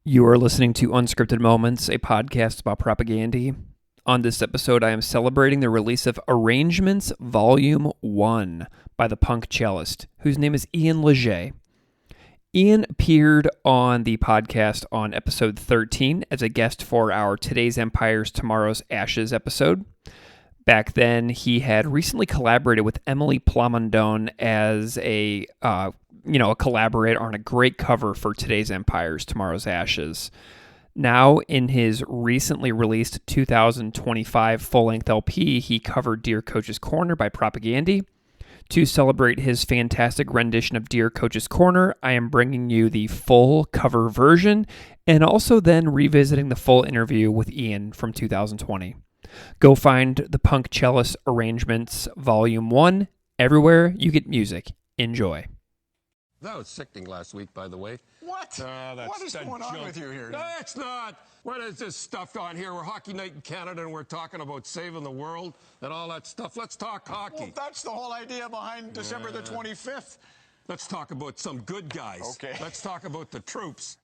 You are listening to Unscripted Moments, a podcast about propaganda. On this episode, I am celebrating the release of Arrangements Volume 1 by the punk cellist, whose name is Ian Legge. Ian appeared on the podcast on episode 13 as a guest for our Today's Empires, Tomorrow's Ashes episode. Back then, he had recently collaborated with Emily Plamondon as a collaborator on a great cover for Today's Empires, Tomorrow's Ashes. Now, in his recently released 2025 full-length LP, he covered Dear Coach's Corner by Propaganda. To celebrate his fantastic rendition of Dear Coach's Corner, I am bringing you the full cover version and also then revisiting the full interview with Ian from 2020. Go find the Punk Cellist Arrangements Volume 1 everywhere you get music. Enjoy. That was sickening last week, by the way. What? What is going on with you here? No, it's not. What is this stuff on here? We're Hockey Night in Canada, and we're talking about saving the world and all that stuff. Let's talk hockey. Well, that's the whole idea behind December the 25th. Let's talk about some good guys. Okay. Let's talk about the troops.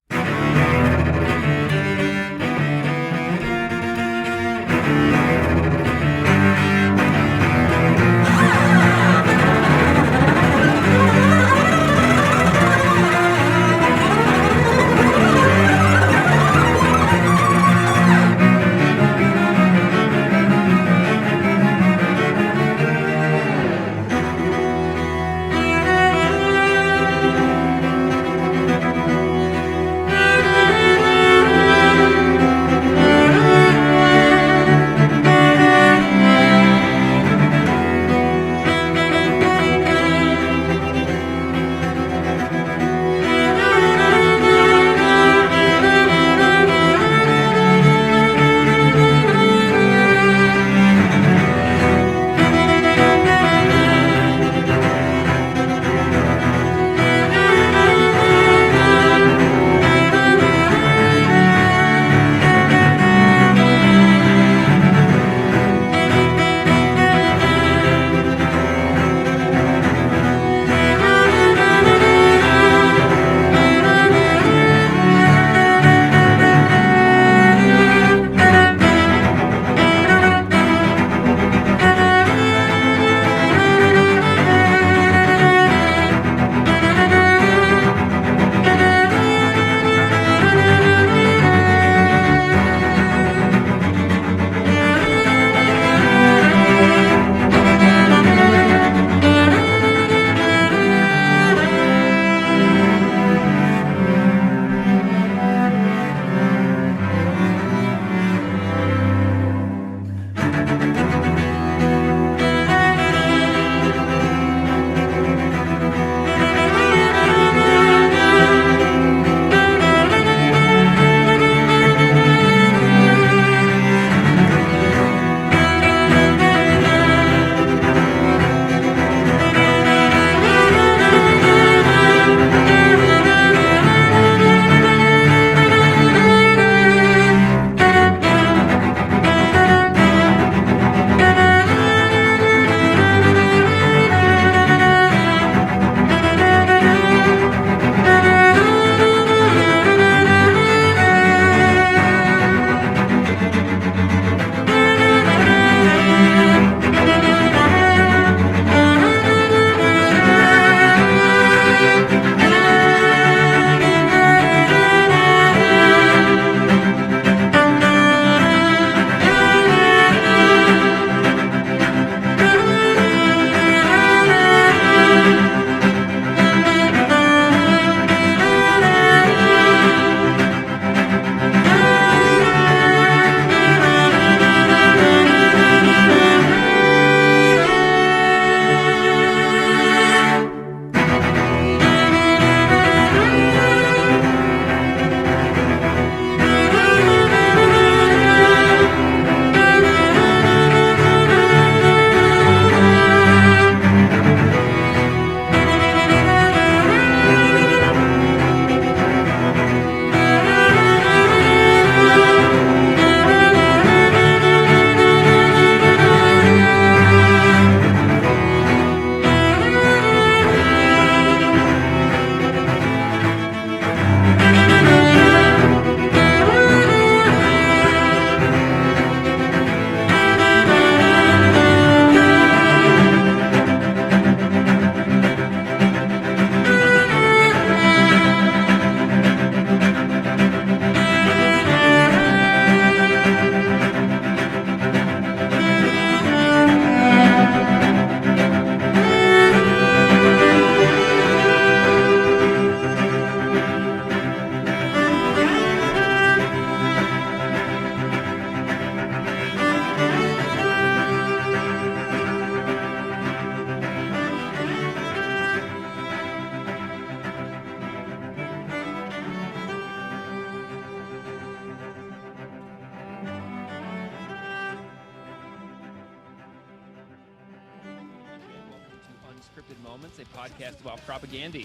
Moments, a podcast about propaganda.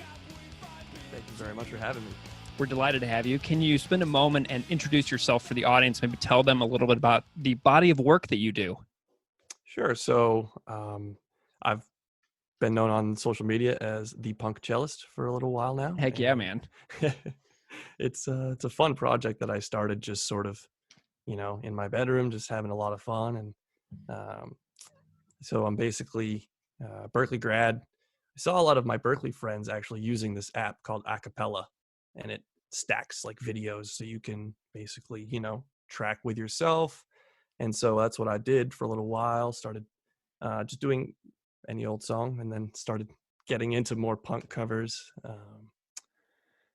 Thank you very much for having me. We're delighted to have you. Can you spend a moment and introduce yourself for the audience? Maybe tell them a little bit about the body of work that you do. Sure. So I've been known on social media as the Punk Cellist for a little while now. Heck yeah, man. It's a fun project that I started just sort of, in my bedroom, just having a lot of fun. And so I'm basically a Berklee grad. I saw a lot of my Berklee friends actually using this app called Acapella, and it stacks like videos so you can basically, track with yourself. And so that's what I did for a little while, started just doing any old song, and then started getting into more punk covers.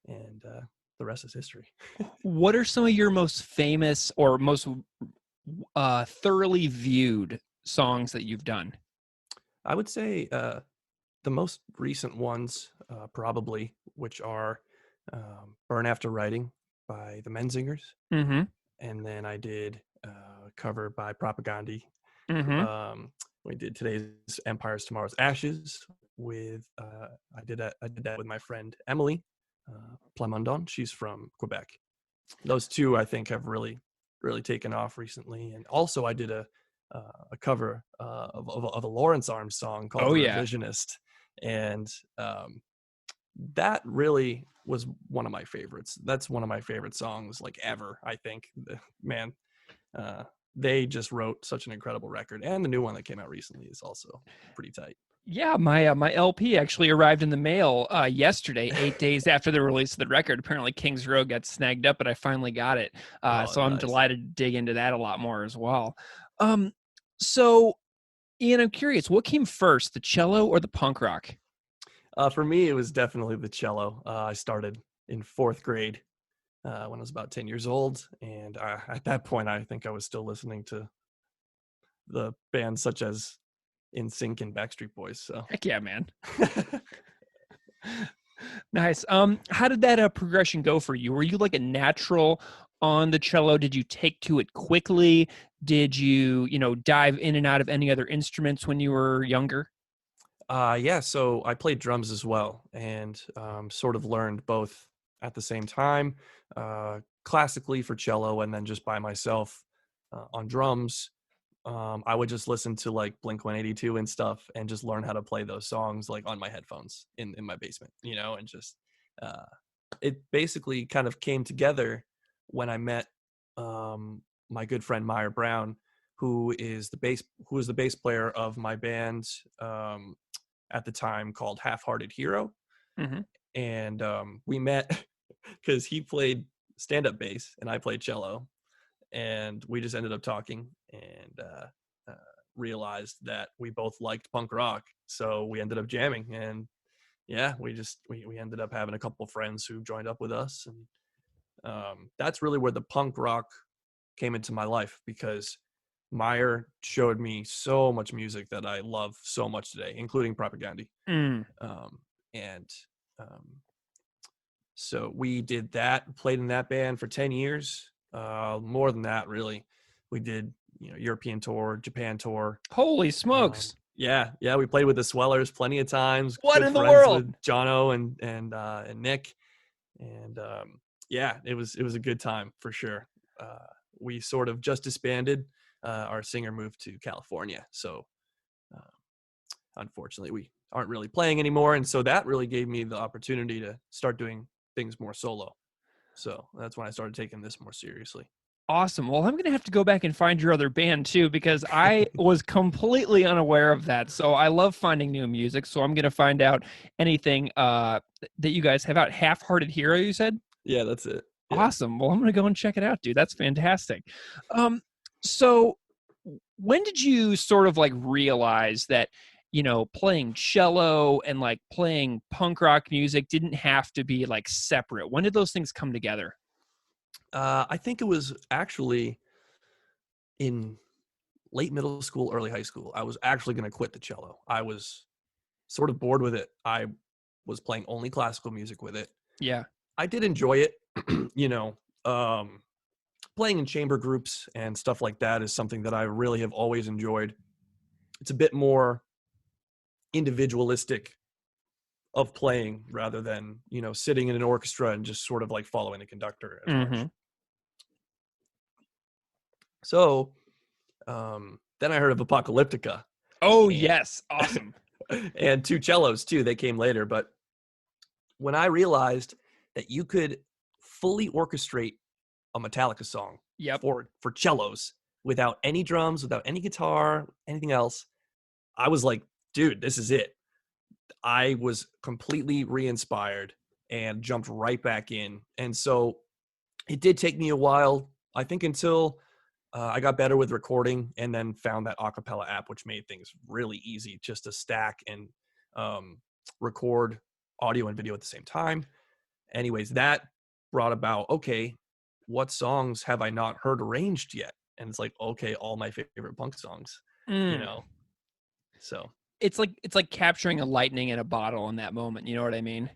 And the rest is history. What are some of your most famous or most thoroughly viewed songs that you've done? I would say the most recent ones, probably, which are Burn After Writing by the Menzingers. Mm-hmm. And then I did a cover by Propaganda. Mm-hmm. We did Today's Empires, Tomorrow's Ashes with, I did that with my friend Emily Plamondon. She's from Quebec. Those two, I think, have really, really taken off recently. And also I did a cover of a Lawrence Arms song called The Revisionist. And that really was one of my favorites. That's one of my favorite songs like ever, I think. Man, they just wrote such an incredible record. And the new one that came out recently is also pretty tight. Yeah, my LP actually arrived in the mail yesterday, 8 days after the release of the record. Apparently Kings Road got snagged up, but I finally got it. So I'm delighted to dig into that a lot more as well. So, Ian, I'm curious, what came first, the cello or the punk rock? For me, it was definitely the cello. I started in fourth grade when I was about 10 years old. And at that point, I think I was still listening to the bands such as NSYNC and Backstreet Boys. So heck yeah, man. Nice. How did that progression go for you? Were you like a natural on the cello? Did you take to it quickly? Did you, dive in and out of any other instruments when you were younger? Yeah, so I played drums as well, and sort of learned both at the same time, classically for cello, and then just by myself on drums. I would just listen to like Blink-182 and stuff and just learn how to play those songs like on my headphones in my basement, and just it basically kind of came together when I met my good friend Meyer Brown, who was the bass player of my band at the time called Half-Hearted Hero. Mm-hmm. And we met because he played stand-up bass and I played cello. And we just ended up talking and realized that we both liked punk rock. So we ended up jamming, and yeah, we ended up having a couple of friends who joined up with us. And that's really where the punk rock came into my life, because Meyer showed me so much music that I love so much today, including Propaganda. So we did that, played in that band for 10 years. More than that, really. We did, European tour, Japan tour. Holy smokes. Yeah. We played with the Swellers plenty of times. What Good in the friends world? with Jono and Nick. And yeah, it was a good time for sure. We sort of just disbanded. Our singer moved to California. So unfortunately, we aren't really playing anymore. And so that really gave me the opportunity to start doing things more solo. So that's when I started taking this more seriously. Awesome. Well, I'm going to have to go back and find your other band too, because I was completely unaware of that. So I love finding new music. So I'm going to find out anything that you guys have out. Half-Hearted Hero, you said? Yeah, that's it. Yeah. Awesome. Well, I'm going to go and check it out, dude. That's fantastic. So when did you sort of like realize that, playing cello and like playing punk rock music didn't have to be like separate? When did those things come together? I think it was actually in late middle school, early high school. I was actually going to quit the cello. I was sort of bored with it. I was playing only classical music with it. Yeah. I did enjoy it. Playing in chamber groups and stuff like that is something that I really have always enjoyed. It's a bit more individualistic of playing rather than, sitting in an orchestra and just sort of like following the conductor as much. So then I heard of Apocalyptica. Oh, yes. Awesome. And 2 cellos too. They came later. But when I realized that you could fully orchestrate a Metallica song for cellos without any drums, without any guitar, anything else, I was like, dude, this is it. I was completely re-inspired and jumped right back in. And so it did take me a while, I think, until I got better with recording and then found that acapella app, which made things really easy just to stack and record audio and video at the same time. Anyways, that brought about, okay, what songs have I not heard arranged yet? And it's like, okay, all my favorite punk songs, so it's like capturing a lightning in a bottle in that moment. You know what I mean?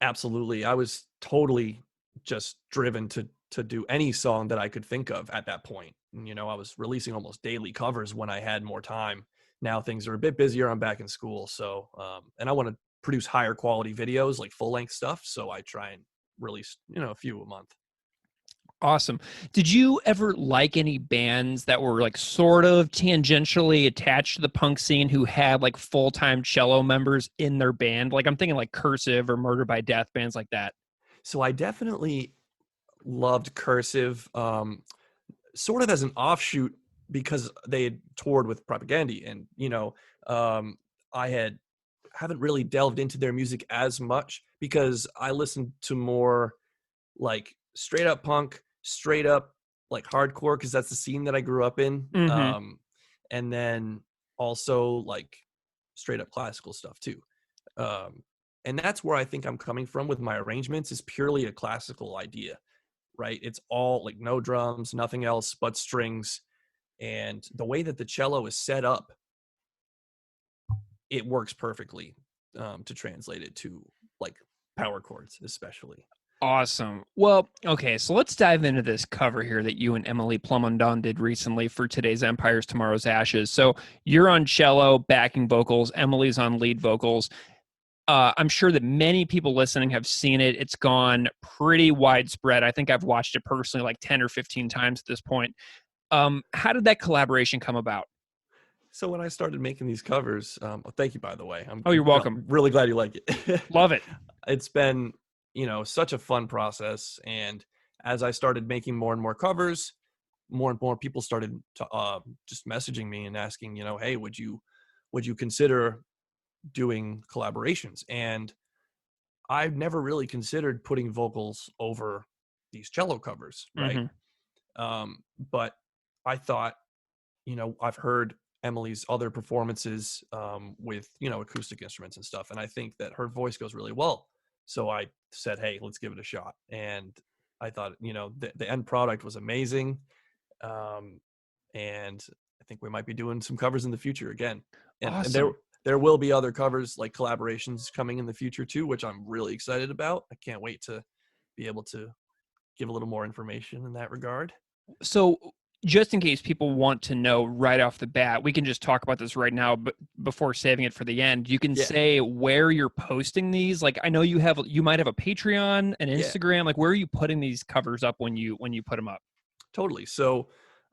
Absolutely. I was totally just driven to do any song that I could think of at that point. And, I was releasing almost daily covers when I had more time. Now things are a bit busier. I'm back in school. So, and I want to produce higher quality videos, like full length stuff. So I try and release, a few a month. Awesome. Did you ever like any bands that were like sort of tangentially attached to the punk scene who had like full-time cello members in their band? Like I'm thinking like Cursive or Murder by Death, bands like that. So I definitely loved Cursive, sort of as an offshoot because they had toured with Propaganda, and I haven't really delved into their music as much because I listened to more like straight up punk, straight up like hardcore, because that's the scene that I grew up in. And then also like straight up classical stuff too. And that's where I think I'm coming from with my arrangements, is purely a classical idea, right? It's all like no drums, nothing else but strings. And the way that the cello is set up, it works perfectly to translate it to like power chords, especially. Awesome. Well, okay, so let's dive into this cover here that you and Emily Plumondon did recently for today's Empires, Tomorrow's Ashes. So you're on cello, backing vocals. Emily's on lead vocals. I'm sure that many people listening have seen it. It's gone pretty widespread. I think I've watched it personally like 10 or 15 times at this point. How did that collaboration come about? So when I started making these covers, thank you, by the way. You're welcome. I'm really glad you like it. Love it. It's been, such a fun process. And as I started making more and more covers, more and more people started to just messaging me and asking, hey, would you consider doing collaborations? And I've never really considered putting vocals over these cello covers, right? But I thought, I've heard Emily's other performances with, acoustic instruments and stuff, and I think that her voice goes really well. So I said, hey, let's give it a shot. And I thought, the end product was amazing. And I think we might be doing some covers in the future again. And, awesome. And there will be other covers, like collaborations, coming in the future too, which I'm really excited about. I can't wait to be able to give a little more information in that regard. So just in case people want to know right off the bat, we can just talk about this right now, but before saving it for the end, you can say where you're posting these. Like I know you might have a Patreon, an Instagram. Like where are you putting these covers up when you put them up? Totally. So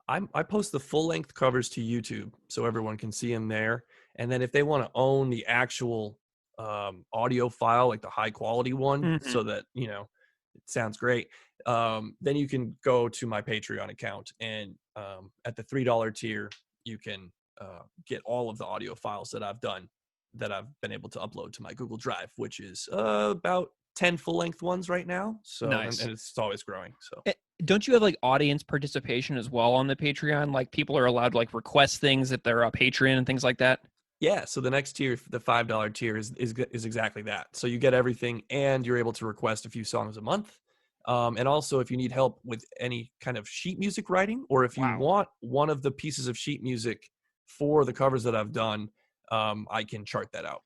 I post the full length covers to YouTube so everyone can see them there. And then if they want to own the actual audio file, like the high quality one, so that, it sounds great, then you can go to my Patreon account. And at the $3 tier, you can get all of the audio files that I've done, that I've been able to upload to my Google Drive, which is about 10 full length ones right now. So nice. And it's always growing. So don't you have like audience participation as well on the Patreon? Like people are allowed to like request things if they're a patron and things like that? Yeah. So the next tier, the $5 tier is exactly that. So you get everything and you're able to request a few songs a month. And also if you need help with any kind of sheet music writing, or if you want one of the pieces of sheet music for the covers that I've done, I can chart that out.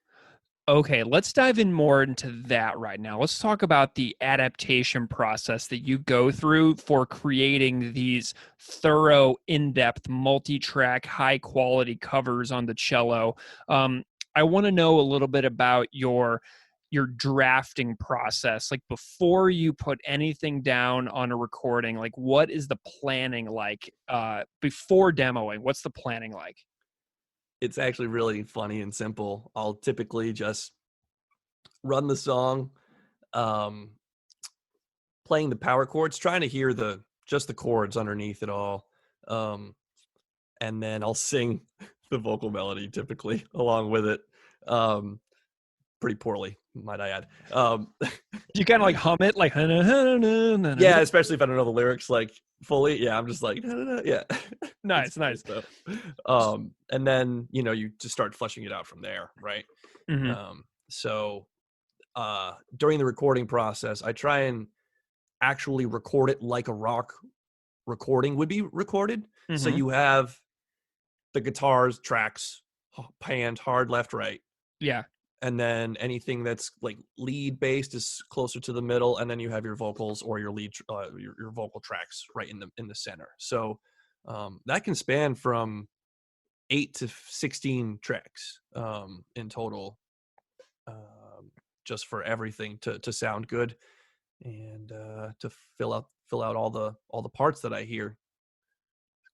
Okay, let's dive in more into that right now. Let's talk about the adaptation process that you go through for creating these thorough, in-depth, multi-track, high-quality covers on the cello. I want to know a little bit about your your drafting process, like before you put anything down on a recording, like what is the planning like before demoing? What's the planning like? It's actually really funny and simple. I'll typically just run the song, um, playing the power chords, trying to hear just the chords underneath it all. And then I'll sing the vocal melody typically along with it. Pretty poorly, might I add. You kind of like hum it, like yeah, especially if I don't know the lyrics like fully. Yeah, I'm just like yeah. Nice. Stuff. And then you just start fleshing it out from there, right? Mm-hmm. So during the recording process, I try and actually record it like a rock recording would be recorded. Mm-hmm. So you have the guitars tracks panned hard left right. Yeah. And then anything that's like lead based is closer to the middle, and then you have your vocals or your lead your vocal tracks right in the center. So that can span from 8 to 16 tracks in total, just for everything to sound good and to fill out all the parts that I hear,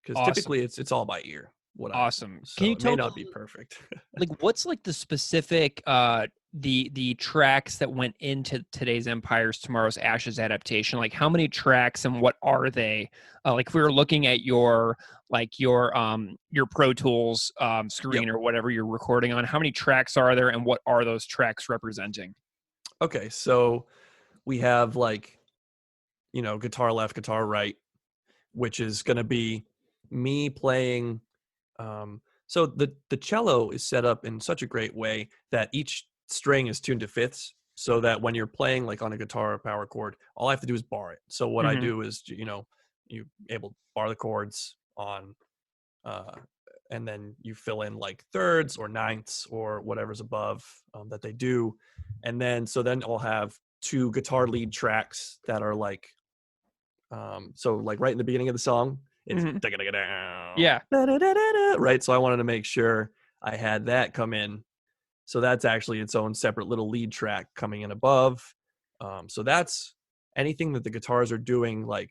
because typically it's all by ear. Awesome. So Can you it tell may not be perfect. like what's like the specific the tracks that went into today's Empires Tomorrow's Ashes adaptation? Like how many tracks and what are they? Like if we were looking at your Pro Tools screen or whatever you're recording on, how many tracks are there and what are those tracks representing? Okay, so we have guitar left, guitar right, which is going to be me playing. So the cello is set up in such a great way that each string is tuned to fifths, so that when you're playing like on a guitar or power chord, all I have to do is bar it. So what I do is, you able to bar the chords on, and then you fill in like thirds or ninths or whatever's above that they do. And then I'll have 2 guitar lead tracks that are like, so like right in the beginning of the song, it's Yeah. right. So I wanted to make sure I had that come in. So that's actually its own separate little lead track coming in above. So that's anything that the guitars are doing, like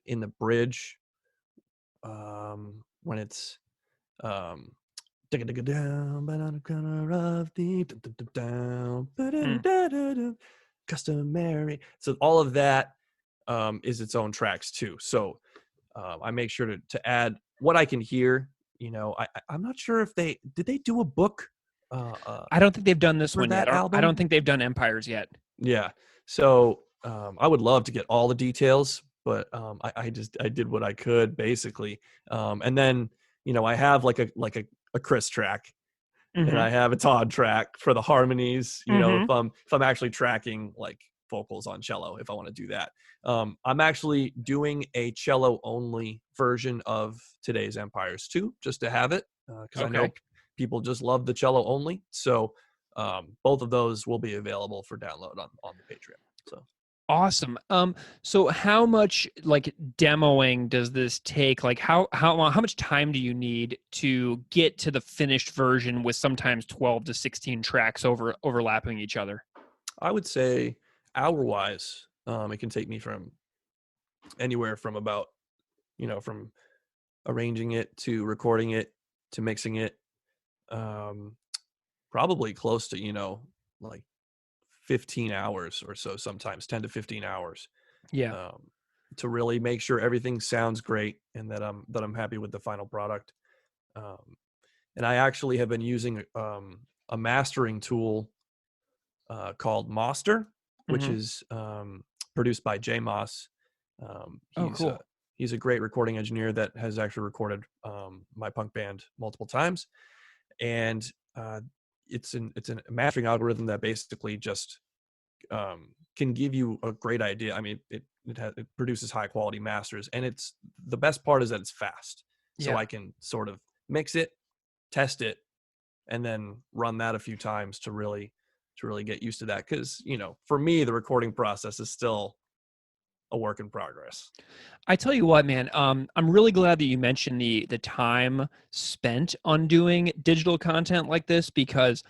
in the bridge, when it's customary. So all of that is its own tracks too. So I make sure to add what I can hear. I'm not sure if they do a book. I don't think they've done this one yet. I don't think they've done Empires yet. Yeah. So I would love to get all the details, but I did what I could basically. And then I have like a Chris track, and I have a Todd track for the harmonies. If I'm actually tracking like vocals on cello, if I want to do that. I'm actually doing a cello only version of today's Empires too, just to have it, because I know people just love the cello only. So both of those will be available for download on the Patreon. So awesome. So how much like demoing does this take? Like how much time do you need to get to the finished version with sometimes 12 to 16 tracks overlapping each other? I would say hour-wise, it can take me from anywhere from about, from arranging it to recording it to mixing it, probably close to, like 15 hours or so, sometimes 10 to 15 hours. Yeah. To really make sure everything sounds great and that I'm happy with the final product. And I actually have been using a mastering tool called Master, which is produced by Jay Moss. Cool. He's a great recording engineer that has actually recorded my punk band multiple times, and it's a mastering algorithm that basically just can give you a great idea. I mean, it produces high quality masters, and it's the best part is that it's fast, so I can sort of mix it, test it, and then run that a few times to really get used to that. Because for me, the recording process is still a work in progress. I tell you what, man, I'm really glad that you mentioned the time spent on doing digital content like this, because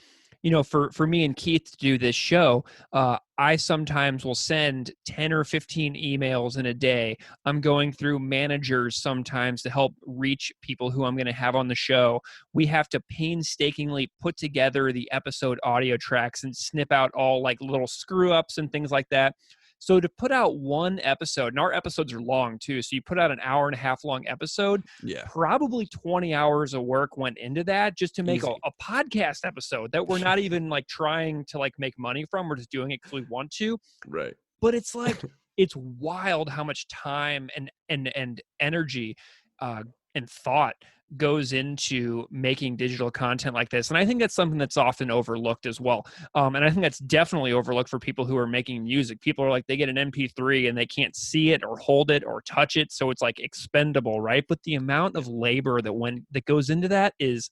for me and Keith to do this show, I sometimes will send 10 or 15 emails in a day. I'm going through managers sometimes to help reach people who I'm going to have on the show. We have to painstakingly put together the episode audio tracks and snip out all like little screw ups and things like that. So to put out one episode, and our episodes are long too, so you put out an hour and a half long episode, probably 20 hours of work went into that just to make a podcast episode that we're not even like trying to like make money from. We're just doing it because we want to. Right. But it's like, it's wild how much time and energy and thought goes into making digital content like this. And I think that's something that's often overlooked as well. And I think that's definitely overlooked for people who are making music. People are like, they get an MP3 and they can't see it or hold it or touch it. So it's like expendable, right? But the amount of labor that goes into that is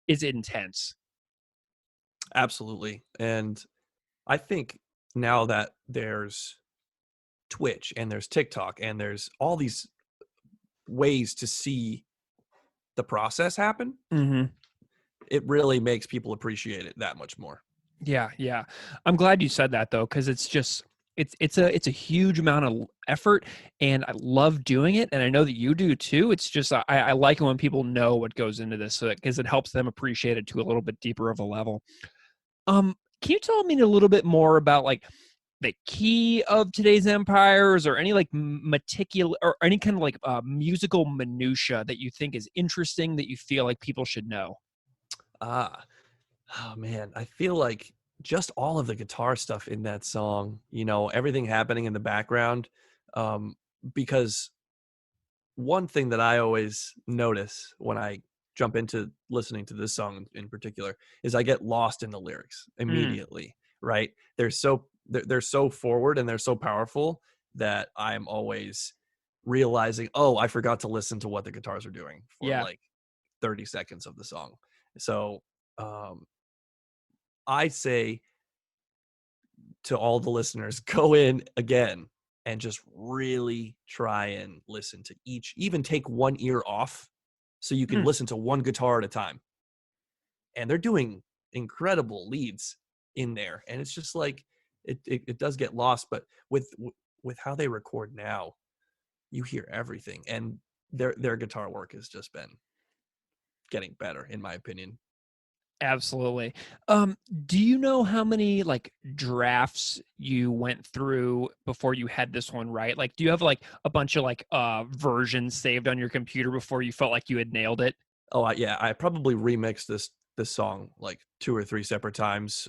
intense. Absolutely. And I think now that there's Twitch and there's TikTok and there's all these ways to see the process happen, it really makes people appreciate it that much more. Yeah. I'm glad you said that though, because it's just it's a huge amount of effort, and I love doing it, and I know that you do too. It's just I like it when people know what goes into this, because it helps them appreciate it to a little bit deeper of a level. Can you tell me a little bit more about like the key of today's empires, or any like meticulous or any kind of like musical minutia that you think is interesting that you feel like people should know? Oh man, I feel like just all of the guitar stuff in that song, everything happening in the background. Because one thing that I always notice when I jump into listening to this song in particular is I get lost in the lyrics immediately, right? They're so forward and they're so powerful that I'm always realizing, oh, I forgot to listen to what the guitars are doing for like 30 seconds of the song. So I say to all the listeners, go in again and just really try and listen to each, even take one ear off so you can listen to one guitar at a time. And they're doing incredible leads in there. And it's just like, it does get lost, but with how they record now, you hear everything. And their guitar work has just been getting better, in my opinion. Absolutely. Do you know how many like drafts you went through before you had this one right? Like, do you have like a bunch of like versions saved on your computer before you felt like you had nailed it? Oh, yeah. I probably remixed this song like 2 or 3 separate times.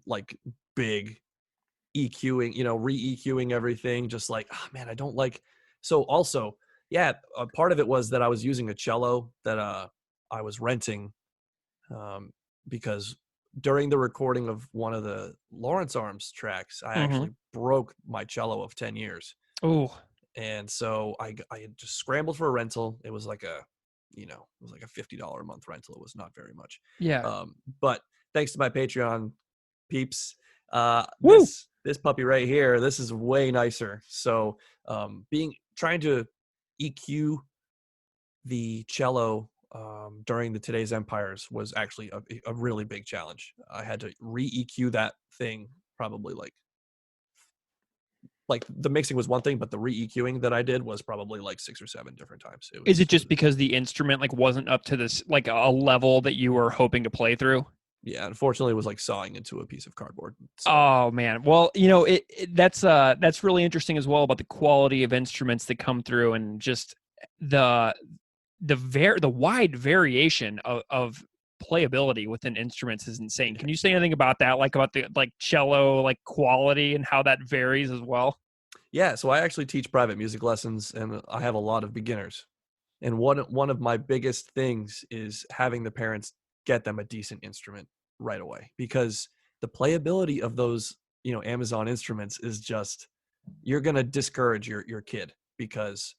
Like big EQing, re-EQing everything. Just like, oh man, I don't like. So also, yeah, a part of it was that I was using a cello that I was renting. Because during the recording of one of the Lawrence Arms tracks, I actually broke my cello of 10 years. Oh. And so I had just scrambled for a rental. It was like a $50 a month rental. It was not very much. Yeah. But thanks to my Patreon peeps, Woo! this puppy right here, this is way nicer. So trying to EQ the cello during the Today's Empires was actually a really big challenge. I had to re-EQ that thing probably like the mixing was one thing, but the re-EQing that I did was probably like 6 or 7 different times. Is it just because the instrument like wasn't up to this like a level that you were hoping to play through? Yeah, unfortunately, it was like sawing into a piece of cardboard. So. Oh man, well, that's really interesting as well about the quality of instruments that come through, and just the wide variation of playability within instruments is insane. Can you say anything about that, like about the like cello like quality and how that varies as well? Yeah, so I actually teach private music lessons, and I have a lot of beginners. And one of my biggest things is having the parents get them a decent instrument right away, because the playability of those, Amazon instruments is just, you're going to discourage your kid because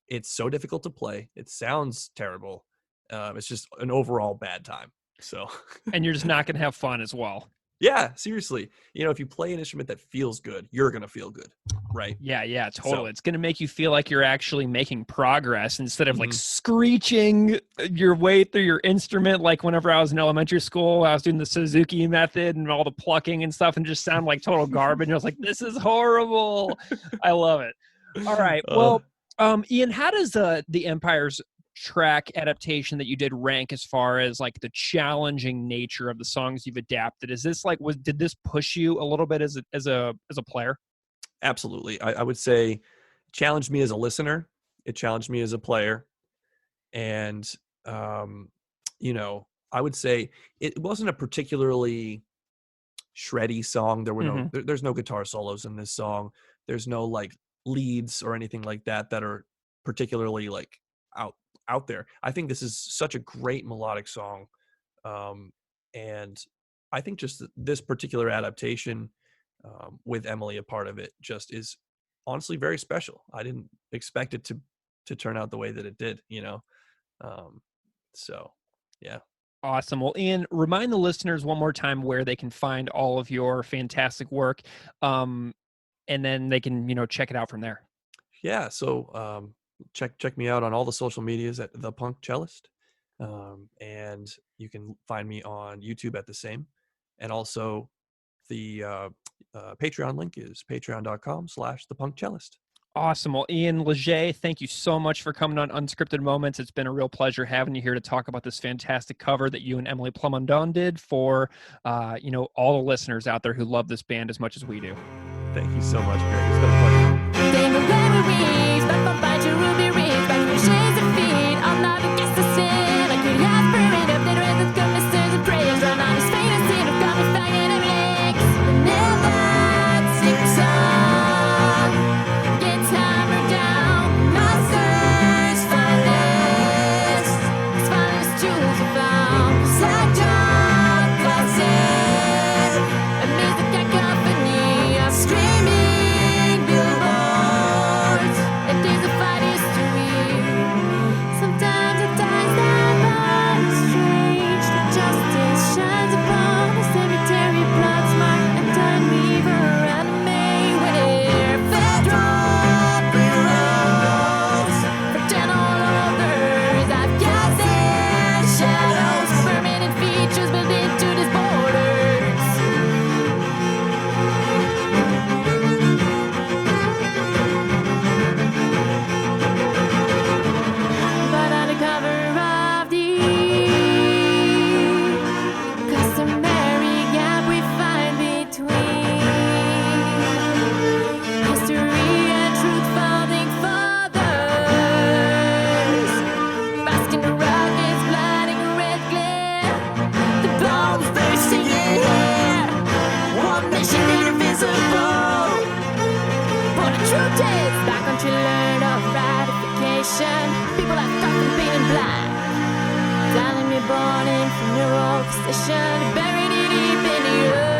it's so difficult to play. It sounds terrible. It's just an overall bad time. So, and you're just not going to have fun as well. Yeah, seriously. If you play an instrument that feels good, you're going to feel good, right? Yeah, totally. So, It's going to make you feel like you're actually making progress instead of like Mhm. screeching your way through your instrument. Like whenever I was in elementary school, I was doing the Suzuki method and all the plucking and stuff and just sound like total garbage. I was like, this is horrible. I love it. All right. Uh, Well, Ian, how does the Empire's track adaptation that you did rank as far as like the challenging nature of the songs you've adapted? Is this like did this push you a little bit as a player? Absolutely. I would say it challenged me as a listener. It challenged me as a player. And, um, I would say it wasn't a particularly shreddy song. Mhm. There's no guitar solos in this song. There's no like leads or anything like that are particularly like out out there. I think this is such a great melodic song. And I think just this particular adaptation, with Emily a part of it, just is honestly very special. I didn't expect it to turn out the way that it did. Um, so yeah. Awesome. Well, Ian, remind the listeners one more time where they can find all of your fantastic work, and then they can check it out from there. Yeah, so check me out on all the social medias at the Punk Cellist, and you can find me on YouTube at the same, and also the Patreon link is patreon.com/thepunkcellist. Awesome. Well, Ian Legge, thank you so much for coming on Unscripted Moments. It's been a real pleasure having you here to talk about this fantastic cover that you and Emily Plamondon did for, all the listeners out there who love this band as much as we do. Thank you so much, Greg. It's been a pleasure. People have fucking been blind, telling me born in from your old position, buried it deep in the earth.